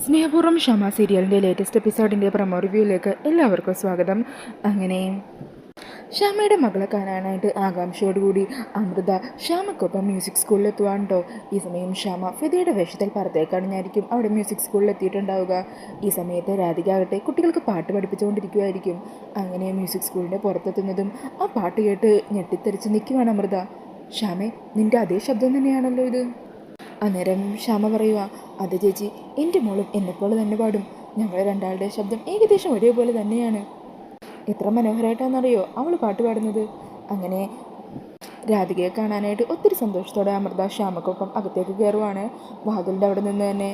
സ്നേഹപൂർവ്വം ക്ഷമ സീരിയലിൻ്റെ ലേറ്റസ്റ്റ് എപ്പിസോഡിൻ്റെ പ്രൊമോ റിവ്യൂയിലേക്ക് എല്ലാവർക്കും സ്വാഗതം. അങ്ങനെ ശ്യാമയുടെ മകളെ കാണാനായിട്ട് ആകാംക്ഷയോടുകൂടി അമൃത ശ്യാമക്കൊപ്പം മ്യൂസിക് സ്കൂളിൽ എത്തുവാണ് കേട്ടോ. ഈ സമയം ശ്യാമ ഫിദയുടെ വേഷത്തിൽ പുറത്തേക്കണിഞ്ഞായിരിക്കും അവിടെ മ്യൂസിക് സ്കൂളിൽ എത്തിയിട്ടുണ്ടാവുക. ഈ സമയത്ത് രാധിക ആകട്ടെ കുട്ടികൾക്ക് പാട്ട് പഠിപ്പിച്ചുകൊണ്ടിരിക്കുമായിരിക്കും. അങ്ങനെ മ്യൂസിക് സ്കൂളിൻ്റെ പുറത്തെത്തുന്നതും ആ പാട്ട് കേട്ട് ഞെട്ടിത്തെറിച്ച് നിൽക്കുവാണ് അമൃത. ശ്യാമേ, നിൻ്റെ അതേ ശബ്ദം തന്നെയാണല്ലോ ഇത്. അന്നേരം ശ്യാമ പറയുക, അത് ചേച്ചി, എൻ്റെ മോളും എന്നെപ്പോലെ തന്നെ പാടും. ഞങ്ങൾ രണ്ടാളുടെ ശബ്ദം ഏകദേശം ഒരേപോലെ തന്നെയാണ്. എത്ര മനോഹരമായിട്ടാണെന്നറിയോ അവൾ പാട്ട് പാടുന്നത്. അങ്ങനെ രാധികയെ കാണാനായിട്ട് ഒത്തിരി സന്തോഷത്തോടെ അമൃത ശ്യാമക്കൊപ്പം അകത്തേക്ക് കയറുവാണ്. വാതിലിൻ്റെ അവിടെ നിന്ന് തന്നെ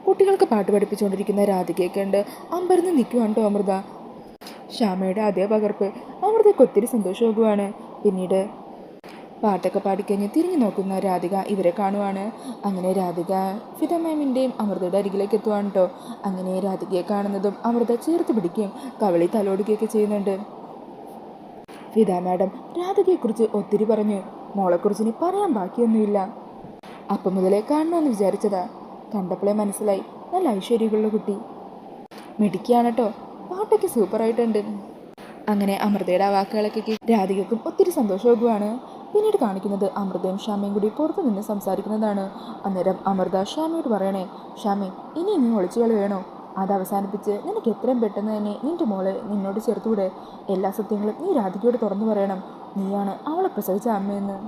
കുട്ടികൾക്ക് പാട്ട് പഠിപ്പിച്ചുകൊണ്ടിരിക്കുന്ന രാധികയൊക്കെ ഉണ്ട്. അമ്പരന്ന് നിൽക്കുവാണ് കേട്ടോ അമൃത. ശ്യാമയുടെ അതേ പകർപ്പ് അമൃതയ്ക്ക് ഒത്തിരി സന്തോഷമാകുവാണ്. പിന്നീട് പാട്ടൊക്കെ പാടിക്കഴിഞ്ഞ് തിരിഞ്ഞു നോക്കുന്ന രാധിക ഇവരെ കാണുവാണ്. അങ്ങനെ രാധിക ഫിദ മാമിൻ്റെയും അമൃതയുടെ അരികിലേക്ക് എത്തുവാണ് കേട്ടോ. അങ്ങനെ രാധികയെ കാണുന്നതും അമൃത ചേർത്ത് പിടിക്കുകയും കവളി തലോടുകയൊക്കെ ചെയ്യുന്നുണ്ട്. ഫിദ മാഡം രാധികയെക്കുറിച്ച് ഒത്തിരി പറഞ്ഞു. മോളെക്കുറിച്ച് ഇനി പറയാൻ ബാക്കിയൊന്നുമില്ല. അപ്പം മുതലേ കാണണമെന്ന് വിചാരിച്ചതാ. കണ്ടപ്പോഴേ മനസ്സിലായി, നല്ല ഐശ്വര്യമുള്ള കുട്ടി, മിടിക്കുകയാണ് കേട്ടോ. പാട്ടൊക്കെ സൂപ്പറായിട്ടുണ്ട്. അങ്ങനെ അമൃതയുടെ ആ വാക്കുകളൊക്കെ രാധികയ്ക്കും ഒത്തിരി സന്തോഷമാകുവാണ്. പിന്നീട് കാണിക്കുന്നത് അമൃതയും ഷ്യാമയും കൂടി പുറത്തു നിന്ന് സംസാരിക്കുന്നതാണ്. അന്നേരം അമൃത ഷ്യാമയോട് പറയണേ, ഷ്യാമേ, ഇനി നീ ഒളിച്ചുകളി വേണോ? അത് അവസാനിപ്പിച്ച് നിനക്ക് എത്രയും പെട്ടെന്ന് തന്നെ നിൻ്റെ മോളെ നിന്നോട് ചേർത്തുകൂടെ? എല്ലാ സത്യങ്ങളും നീ രാധികയോട് തുറന്നു പറയണം. നീയാണ് അവളെ പ്രസവിച്ച അമ്മയെന്ന്.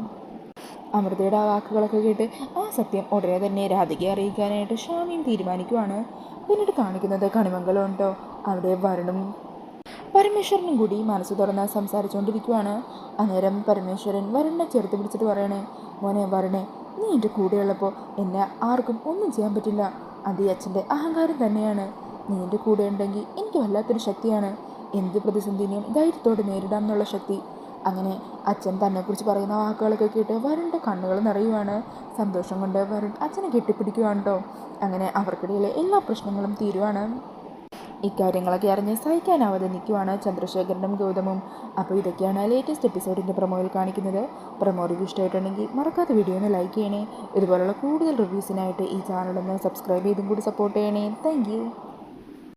അമൃതയുടെ ആ വാക്കുകളൊക്കെ കേട്ട് ആ സത്യം ഉടനെ തന്നെ രാധികയെ അറിയിക്കാനായിട്ട് ഷ്യാമയും തീരുമാനിക്കുവാണ്. പിന്നീട് കാണിക്കുന്നത് കണിമംഗലം ഉണ്ടോ. അവിടെ വരുണും പരമേശ്വരനും കൂടി മനസ്സ് തുറന്ന് സംസാരിച്ചുകൊണ്ടിരിക്കുവാണ്. അന്നേരം പരമേശ്വരൻ വരുണിനെ ചേർത്ത് പിടിച്ചിട്ട് പറയണേ, മോനെ വരുണേ, നീ എൻ്റെ കൂടെയുള്ളപ്പോൾ എന്നെ ആർക്കും ഒന്നും ചെയ്യാൻ പറ്റില്ല. അത് ഈ അച്ഛൻ്റെ അഹങ്കാരം തന്നെയാണ്. നീ എൻ്റെ കൂടെ ഉണ്ടെങ്കിൽ എനിക്ക് വല്ലാത്തൊരു ശക്തിയാണ്. എന്ത് പ്രതിസന്ധിനെയും ധൈര്യത്തോടെ നേരിടാം എന്നുള്ള ശക്തി. അങ്ങനെ അച്ഛൻ തന്നെക്കുറിച്ച് പറയുന്ന വാക്കുകളൊക്കെ കേട്ട് വരുണിൻ്റെ കണ്ണുകൾ നിറയുവാണ്. സന്തോഷം കൊണ്ട് വരുൺ അച്ഛനെ കെട്ടിപ്പിടിക്കുവാണ് കേട്ടോ. അങ്ങനെ അവർക്കിടയിലെ എല്ലാ പ്രശ്നങ്ങളും തീരുവാണ്. ഇക്കാര്യങ്ങളൊക്കെ അറിഞ്ഞ് സഹിക്കാനാവാതെ നിൽക്കുവാണ് ചന്ദ്രശേഖരനും ഗൗതമും. അപ്പോൾ ഇതൊക്കെയാണ് ലേറ്റസ്റ്റ് എപ്പിസോഡിൻ്റെ പ്രൊമോയിൽ കാണിക്കുന്നത്. പ്രൊമോ റിവ്യൂ ഇഷ്ടമായിട്ടുണ്ടെങ്കിൽ മറക്കാത്ത വീഡിയോ ഒന്ന് ലൈക്ക് ചെയ്യണേ. ഇതുപോലുള്ള കൂടുതൽ റിവ്യൂസിനായിട്ട് ഈ ചാനലൊന്ന് സബ്സ്ക്രൈബ് ചെയ്തും കൂടി സപ്പോർട്ട് ചെയ്യണേ. താങ്ക്